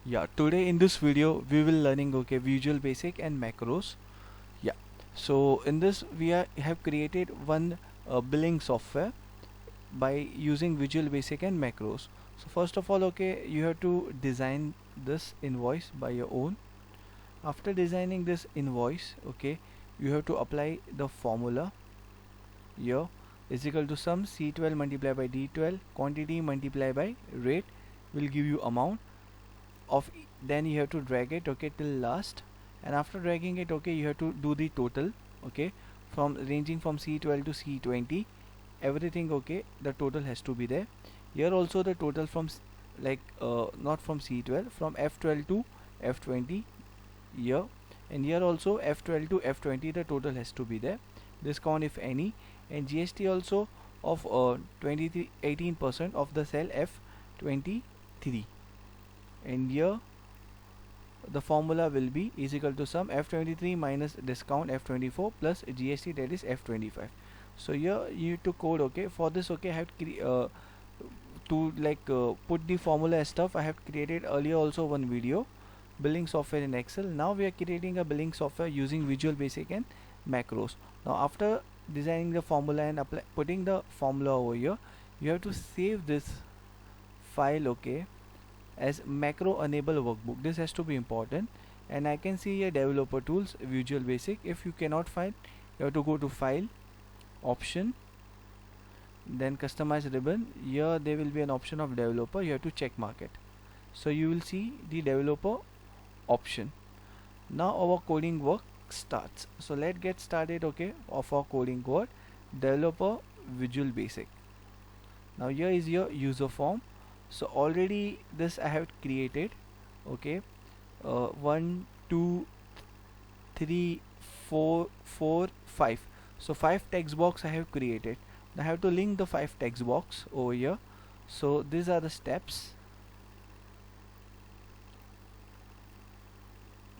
Yeah, today in this video we will learning Visual Basic and macros. Yeah, so in this have created one billing software by using Visual Basic and macros. So first of all, you have to design this invoice by your own. After designing this invoice, you have to apply the formula here is equal to sum C12 multiplied by D12 quantity multiplied by rate will give you amount of then you have to drag it till last, and after dragging it you have to do the total, from ranging from C12 to C20 everything, the total has to be there. Here also the total from not from C12, from F12 to F20 here, and here also F12 to F20 the total has to be there, discount if any, and GST also of 23 18% of the cell F23, and here the formula will be is equal to sum F23 minus discount F24 plus GST, that is F25. So here you need to code, for this, I have to put the formula and stuff. I have created earlier also one video billing software in Excel. Now we are creating a billing software using Visual Basic and macros. Now after designing the formula and putting the formula over here, you have to save this file, as macro enable workbook. This has to be important, and I can see here developer tools, Visual Basic. If you cannot find, you have to go to file, option, then customize ribbon. Here there will be an option of developer, you have to check mark it, so you will see the developer option. Now our coding work starts. So let's get started, of our coding code. Developer Visual Basic. Now here is your user form. So already this I have created, 1 2 3 4 4 5. So 5 text box I have created. I have to link the 5 text box over here. So these are the steps.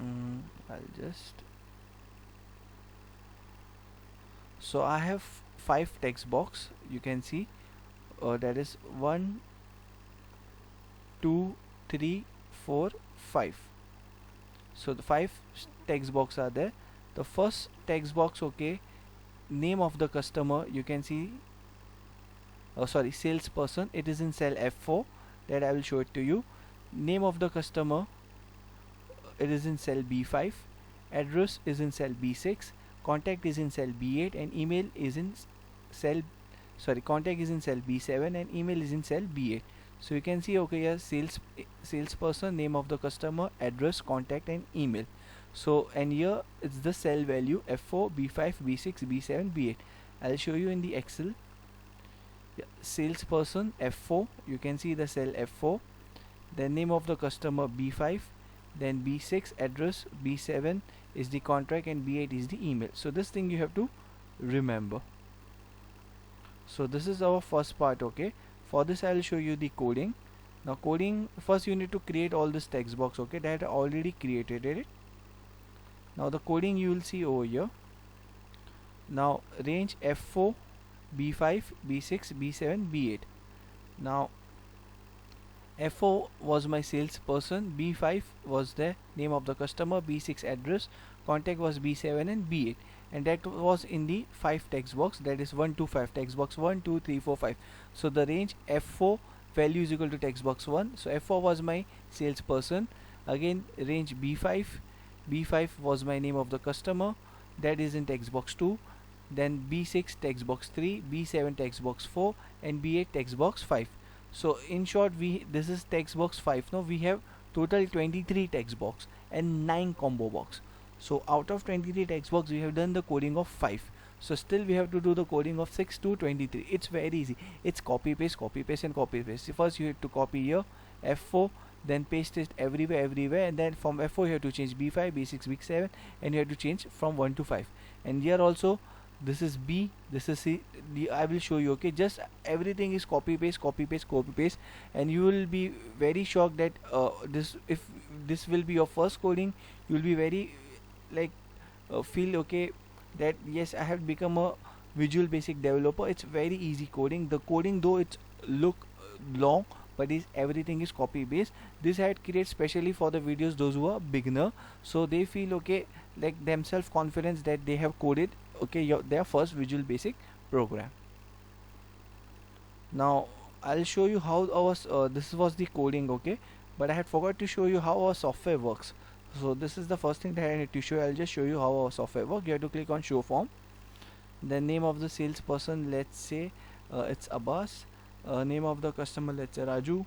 I'll just so I have 5 text box, you can see, that is 1 2 3 4 5. So the 5 text box are there. The first text box, name of the customer, you can see, salesperson, it is in cell F4, that I will show it to you. Name of the customer, it is in cell B5, address is in cell B6, contact is in cell B8, and email is in cell contact is in cell B7 and email is in cell B8. So you can see, here salesperson, name of the customer, address, contact, and email. So and here it's the cell value F4, B5, B6, B7, B8. I'll show you in the Excel. Yeah, salesperson F4, you can see the cell F4, then name of the customer B5, then B6 address, B7 is the contract, and B8 is the email. So this thing you have to remember. So this is our first part. For this I will show you the coding. Now coding, first you need to create all this text box, that I already created it. Now the coding you will see over here. Now range F4, B5, B6, B7, B8. Now F4 was my salesperson, B5 was the name of the customer, B6 address, contact was B7 and B8, and that was in the 5 text box, that is 1 to 5 text box 1 2 3 4 5. So the range F4 value is equal to text box 1. So F4 was my salesperson. Again range B5, B5 was my name of the customer, that is in text box 2. Then B6 text box 3, B7 text box 4, and B8 text box 5. So in short, this is text box 5. Now we have total 23 text box and 9 combo box. So out of 23 text box we have done the coding of 5. So still we have to do the coding of 6 to 23. It's very easy. It's copy paste, copy paste, and copy paste. So first you have to copy here F4, then paste it everywhere, and then from F4 you have to change B5, B6, B7, and you have to change from 1 to 5. And here also this is B, this is C. I will show you, just everything is copy paste, copy paste, copy paste, and you will be very shocked that if this will be your first coding, you will be very feel that yes, I have become a Visual Basic developer. It's very easy coding. The coding though it's look long, but everything is copy based. This I had created specially for the videos those who are beginner, so they feel okay, like themselves confidence that they have coded okay their first Visual Basic program. Now I'll show you how our this was the coding, okay, but I had forgot to show you how our software works. So this is the first thing that I need to show you. I'll just show you how our software works. You have to click on show form. The name of the salesperson, let's say it's Abbas. Name of the customer, let's say Raju.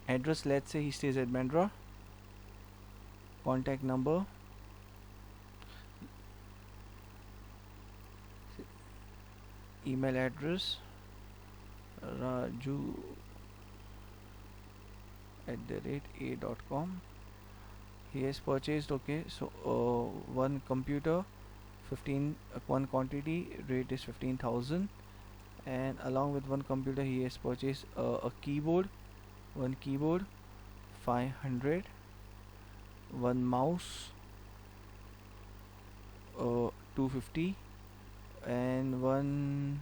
Address, let's say he stays at Bandra. Contact number, email address raju@a.com. He has purchased, okay, so one computer, 15 one quantity, rate is 15,000, and along with one computer he has purchased a keyboard, one keyboard 500, one mouse 250, and one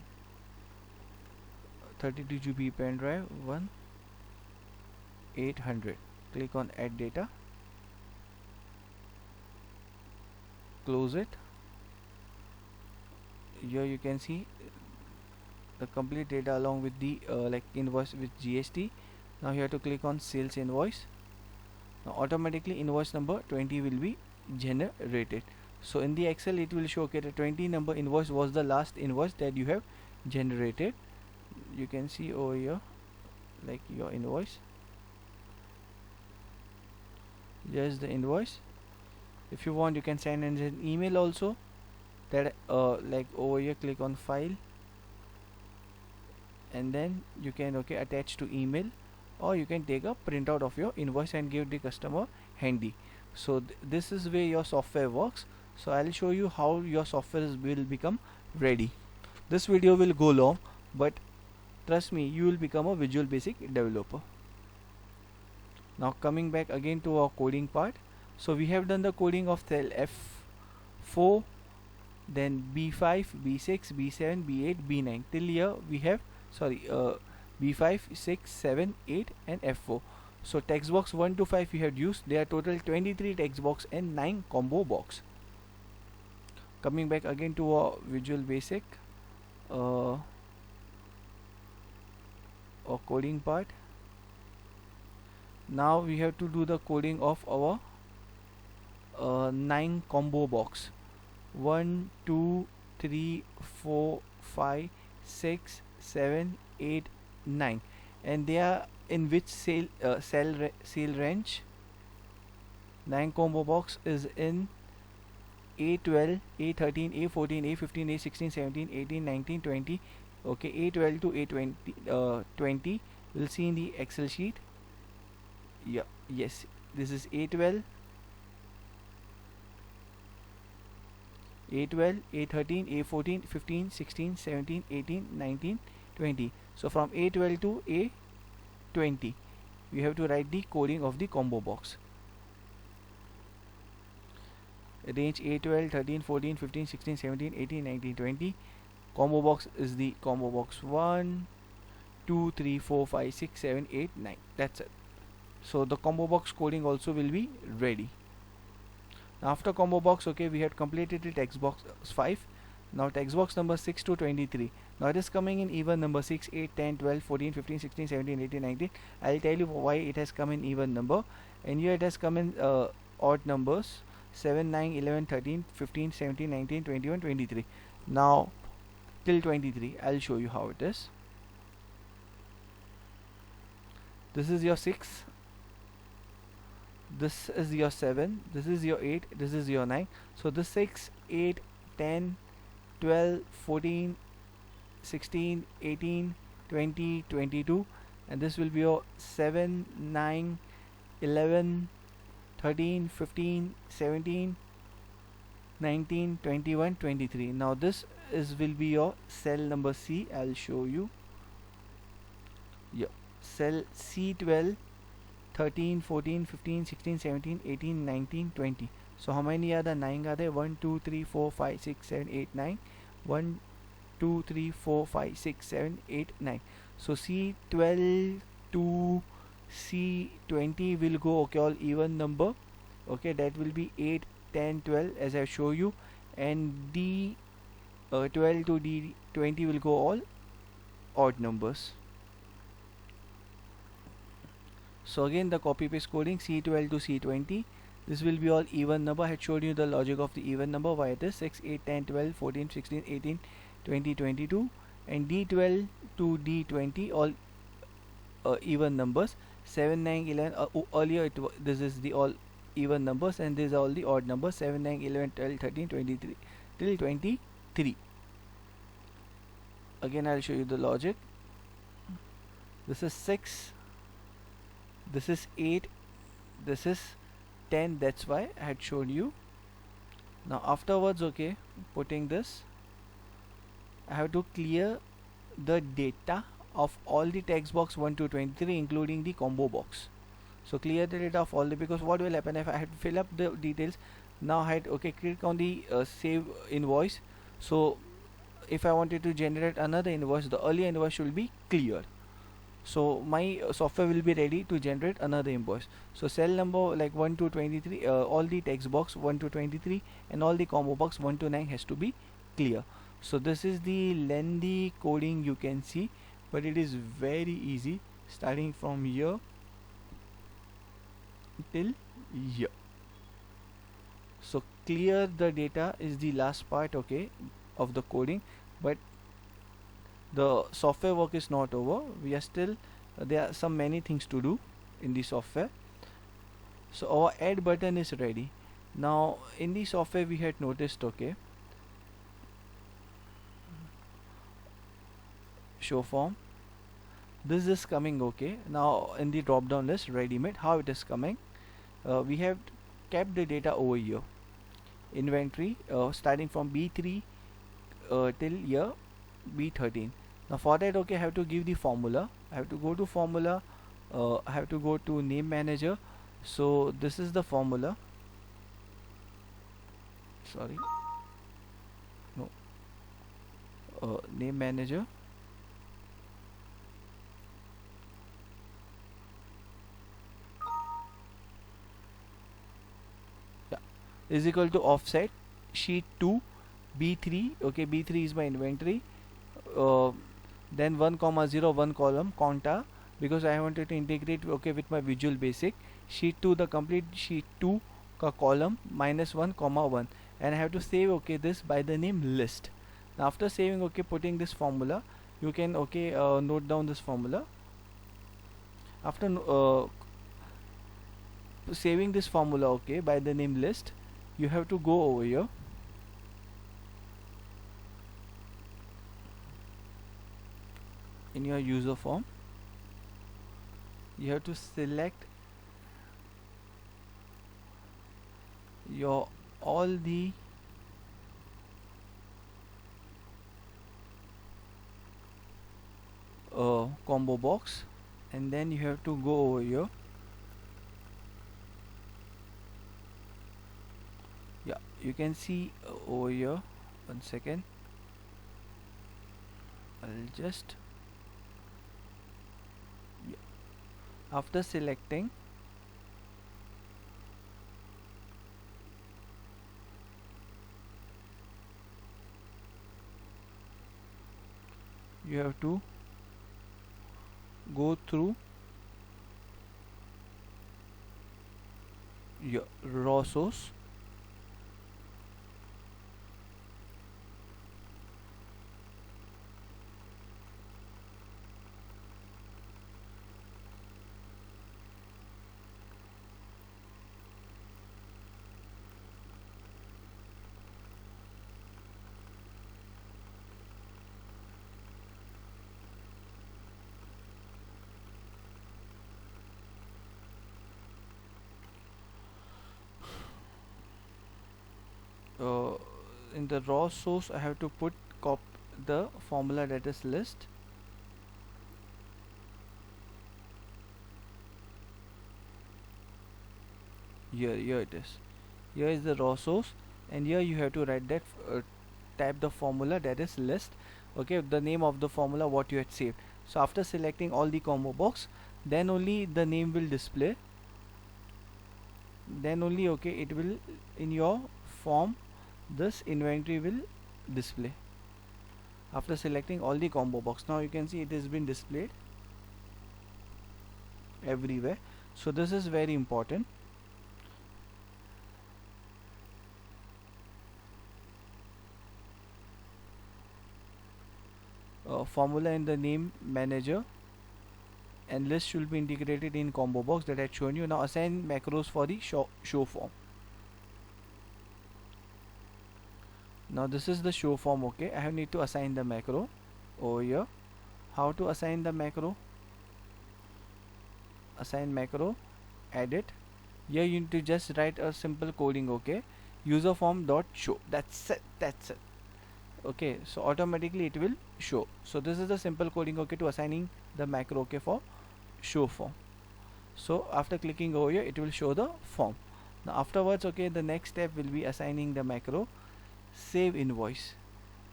32 GB pen drive, one 800. Click on add data, close it. Here you can see the complete data along with the like invoice with GST. Now you have to click on sales invoice. Now automatically invoice number 20 will be generated. So in the Excel it will show okay the 20 number invoice was the last invoice that you have generated. You can see over here like your invoice. Here's the invoice. If you want you can send an email also, that like over here click on file, and then you can okay attach to email, or you can take a printout of your invoice and give the customer handy. So this is where your software works. So I'll show you how your software will become ready. This video will go long, but trust me, you will become a Visual Basic developer. Now coming back again to our coding part. So we have done the coding of cell F4, then B5, B6, B7, B8, B9. Till here we have B5, 6, 7, 8 and F4. So text box 1 to 5 we have used. There are total 23 text box and 9 combo box. Coming back again to our Visual Basic or coding part. Now we have to do the coding of our 9 combo box. 1, 2, 3, 4, 5, 6, 7, 8, 9, and they are in which cell range? 9 combo box is in A12, A13, A14, A15, A16, 17, 18, 19, 20. Okay, A12 to A20, 20. We'll see in the Excel sheet. Yeah, yes, this is A12, A12, A13, A14, 15, 16, 17, 18, 19, 20. So from A12 to A20, we have to write the coding of the combo box. Range A12, 13, 14, 15, 16, 17, 18, 19, 20. Combo box is the combo box 1, 2, 3, 4, 5, 6, 7, 8, 9. That's it. So the combo box coding also will be ready. After combo box, okay, we had completed the text box 5. Now text box number 6 to 23. Now it is coming in even number 6, 8, 10, 12, 14, 15, 16, 17, 18, 19. I'll tell you why it has come in even number. And here it has come in odd numbers 7, 9, 11, 13, 15, 17, 19, 21, 23. Now till 23, I'll show you how it is. This is your 6. This is your 7, this is your 8, this is your 9. So this 6, 8, 10, 12, 14, 16, 18, 20, 22, and this will be your 7, 9, 11, 13, 15, 17, 19, 21, 23. Now this will be your cell number C. I'll show you. Yeah, cell C12, 13, 14, 15, 16, 17, 18, 19, 20. So how many are the 9 are there? 1, 2, 3, 4, 5, 6, 7, 8, 9. 1, 2, 3, 4, 5, 6, 7, 8, 9. So C12 to to C20 will go, okay, all even number, okay, that will be 8, 10, 12 as I show you, and D12 to D20 will go all odd numbers. So again the copy paste coding, C12 to C20, this will be all even number. I had showed you the logic of the even number, why it is 6, 8, 10, 12, 14, 16, 18, 20, 22, and D12 to D20 all even numbers. 7, 9, 11, earlier this is the all even numbers, and these are all the odd numbers, 7, 9, 11, 12, 13, 23 till 23. Again I'll show you the logic. This is 6, this is 8, this is 10, that's why I had showed you. Now afterwards, okay, putting this, I have to clear the data of all the text box 1 to 23 including the combo box. So clear the data of all the, because what will happen if I had to fill up the details. Now I had, okay, click on the save invoice. So if I wanted to generate another invoice, the earlier invoice should be cleared. So my software will be ready to generate another invoice. So cell number like 1 to 23, all the text box 1 to 23 and all the combo box 1 to 9 has to be clear. So this is the lengthy coding you can see, but it is very easy, starting from here till here. So clear the data is the last part, okay, of the coding, but the software work is not over. We are still, there are some many things to do in the software. So our add button is ready. Now in the software we had noticed, okay, show form, this is coming, okay. Now in the drop down list ready made, how it is coming, we have kept the data over here, inventory, starting from B3 till here B13. Now for that, okay, I have to give the formula. I have to go to formula, I have to go to name manager. So this is the formula, sorry, no, name manager, yeah, is equal to offset sheet 2 B3, okay, B3 is my inventory, then 1 comma 0 1 column conta, because I wanted to integrate, okay, with my Visual Basic. Sheet 2, the complete sheet 2 column minus 1 comma 1, and I have to save, okay, this by the name list. Now after saving, okay, putting this formula, you can, okay, note down this formula. After saving this formula, okay, by the name list, you have to go over here in your user form. You have to select your all the combo box, and then you have to go over here. Yeah, you can see over here, 1 second, I'll just, yeah. After selecting, you have to go through your raw source, in the raw source I have to put the formula, that is list. Here it is. Here is the raw source, and here you have to write that, type the formula, that is list, okay, the name of the formula what you had saved. So after selecting all the combo box, then only the name will display, then only okay it will in your form this inventory will display. After selecting all the combo box, now you can see it has been displayed everywhere. So this is very important. Formula in the name manager and list should be integrated in combo box that I had shown you. Now assign macros for the show form. Now this is the show form. Okay, I have need to assign the macro over here. How to assign the macro? Assign macro, edit. Here you need to just write a simple coding. Okay, user form dot show. That's it. That's it. Okay, so automatically it will show. So this is the simple coding, okay, to assigning the macro, okay, for show form. So after clicking over here it will show the form. Now afterwards, okay, the next step will be assigning the macro save invoice.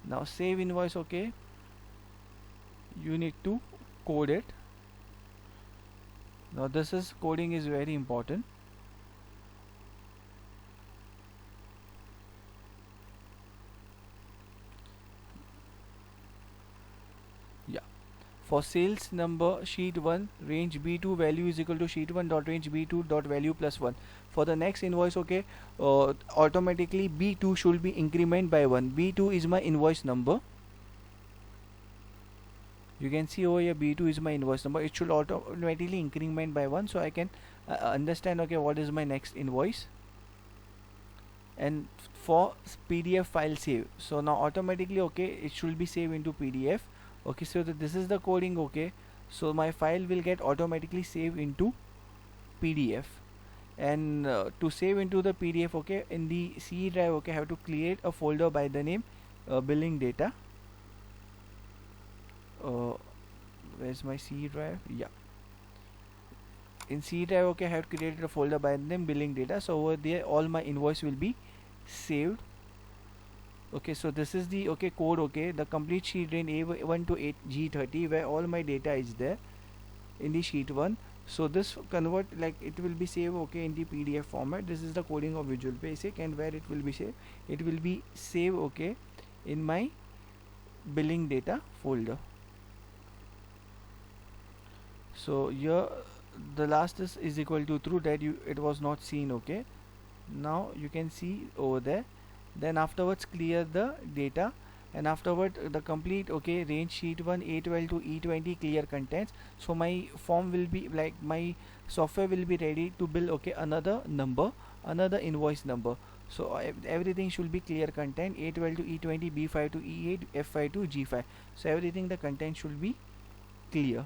Now save invoice, okay, you need to code it. Now this is coding is very important. For sales number sheet 1 range B2 value is equal to sheet 1 dot range B2 dot value plus 1. For the next invoice, okay, automatically B2 should be increment by 1. B2 is my invoice number. You can see over here B2 is my invoice number. It should automatically increment by 1, so I can understand, okay, what is my next invoice. And for PDF file save, so now automatically, okay, it should be saved into PDF. Okay, so this is the coding, okay, so my file will get automatically saved into PDF. And to save into the PDF, okay, in the C drive, okay, I have to create a folder by the name billing data. Where's my C drive? Yeah, in C drive, okay, I have created a folder by the name billing data. So over there all my invoice will be saved. Okay, so this is the okay code, okay, the complete sheet range A1 to G30 where all my data is there in the sheet 1. So this convert, like, it will be saved, okay, in the PDF format. This is the coding of Visual Basic, and where it will be saved, it will be saved, okay, in my billing data folder. So here the last is equal to true, that it was not seen. Okay, now you can see over there. Then afterwards clear the data, and afterward the complete, okay, range sheet 1 A12 to E20 clear contents. So my form will be like, my software will be ready to bill, okay, another number, another invoice number. So everything should be clear content, A12 to E20, B5 to E8, F5 to G5. So everything, the content should be clear.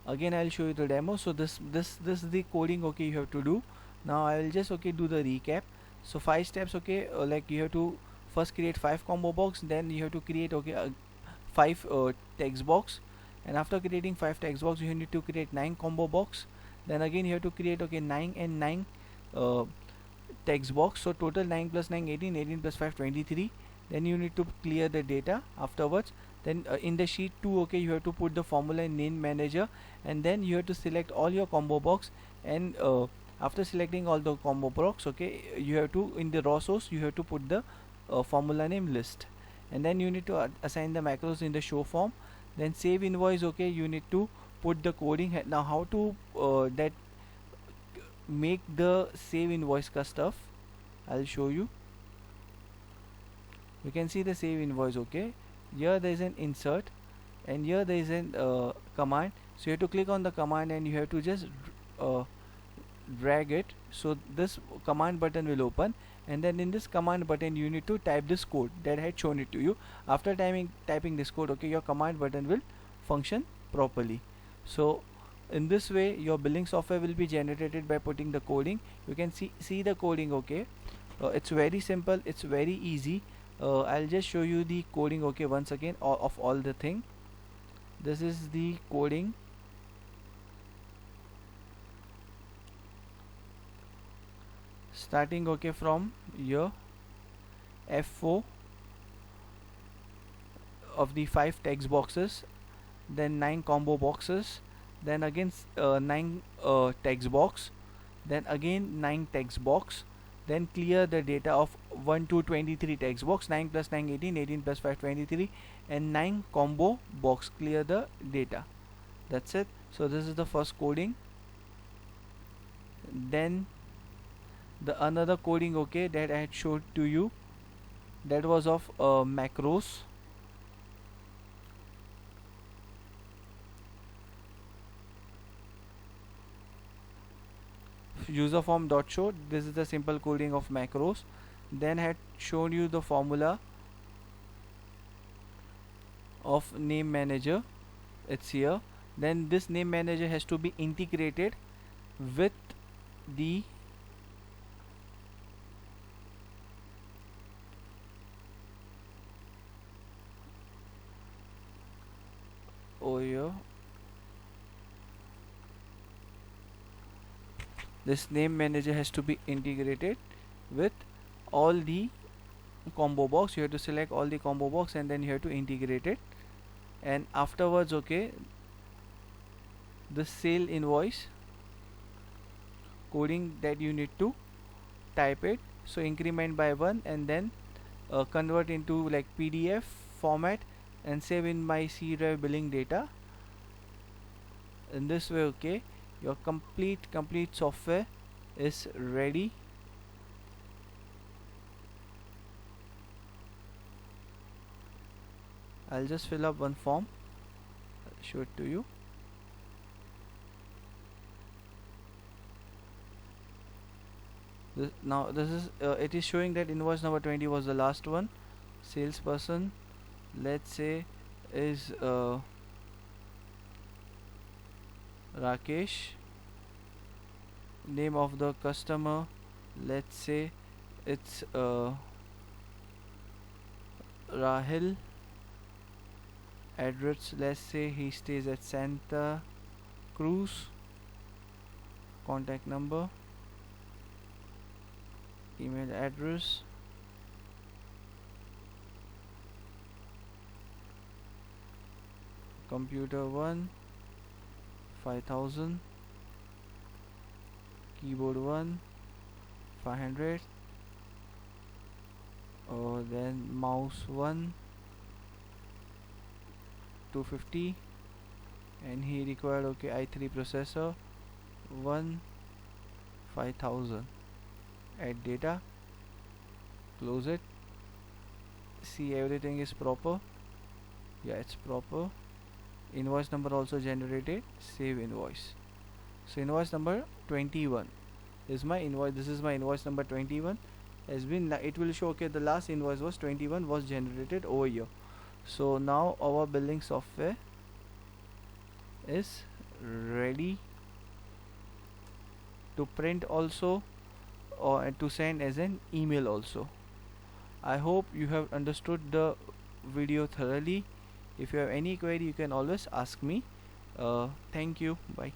Again I'll show you the demo. So this is the coding, okay, you have to do. Now I will just, okay, do the recap. So 5 steps, okay, like you have to first create 5 combo box, then you have to create, okay, 5 text box, and after creating 5 text box you need to create 9 combo box. Then again you have to create, okay, 9 and 9 text box. So total 9 plus 9 18, 18 plus 5 23. Then you need to clear the data afterwards. Then in the sheet 2, okay, you have to put the formula in name manager, and then you have to select all your combo box. And after selecting all the combo box, okay, you have to, in the raw source, you have to put the formula name list, and then you need to assign the macros in the show form. Then save invoice, okay, you need to put the coding. Now how to that make the save invoice ka stuff, I'll show you. You can see the save invoice, okay. Here there is an insert, and here there is an command. So you have to click on the command, and you have to just drag it. So this command button will open, and then in this command button you need to type this code that I had shown it to you. After typing this code, okay, your command button will function properly. So in this way your billing software will be generated by putting the coding. You can see the coding, okay. It's very simple, it's very easy. I'll just show you the coding, okay, once again, of all the thing. This is the coding. Starting, okay, from here, F4 of the 5 text boxes, then 9 combo boxes, then again 9 text box, then again 9 text box, then clear the data of 1 to 23 text box, 9 plus 9 18, 18 plus 5 23, and 9 combo box, clear the data. That's it. So this is the first coding. Then the another coding, okay, that I had showed to you, that was of macros. User form dot show, this is the simple coding of macros. Then I had shown you the formula of name manager, it's here. Then this name manager has to be integrated with the here, this name manager has to be integrated with all the combo box. You have to select all the combo box and then you have to integrate it. And afterwards, okay, the sale invoice coding that you need to type it. So increment by 1 and then convert into like PDF format and save in my C drive billing data. In this way, okay, your complete software is ready. I'll just fill up one form, I'll show it to you. Now this is it is showing that invoice number 20 was the last one. Salesperson, let's say, is Rakesh. Name of the customer, let's say it's Rahil. Address, let's say he stays at Santa Cruz. Contact number, email address, computer 1 5000, keyboard 1 500, then mouse 1 250, and he required, okay, i3 processor 1 5000. Add data, close it, see everything is proper. Yeah, it's proper. Invoice number also generated, save invoice. So invoice number 21 is my invoice. This is my invoice number 21 has been, it will show, okay, the last invoice was 21 was generated over here. So now our billing software is ready to print also, or to send as an email also. I hope you have understood the video thoroughly. If you have any query, you can always ask me. Thank you. Bye.